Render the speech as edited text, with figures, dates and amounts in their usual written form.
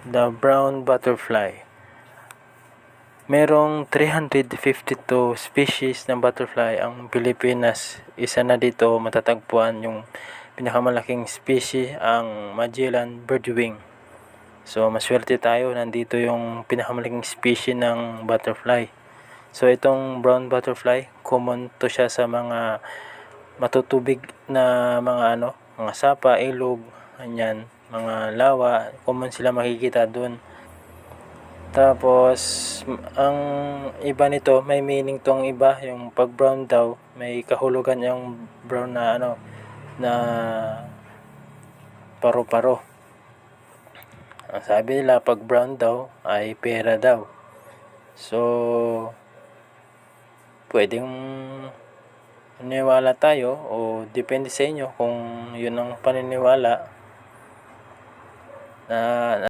the brown butterfly. Merong 352 species ng butterfly ang Pilipinas. Isa na dito matatagpuan yung pinakamalaking species, ang Magellan birdwing. So maswerte tayo, nandito yung pinakamalaking species ng butterfly. So itong brown butterfly, common to siya sa mga matutubig na mga sapa, ilog, ganyan, mga lawa, common sila makikita doon. Tapos ang iba nito, may meaning tong iba, yung pag brown daw, may kahulugan yung brown na na paro-paro. Ang sabi nila, pag brown daw ay pera daw. So pwedeng maniwala tayo o depende sa inyo kung yun ang paniniwala na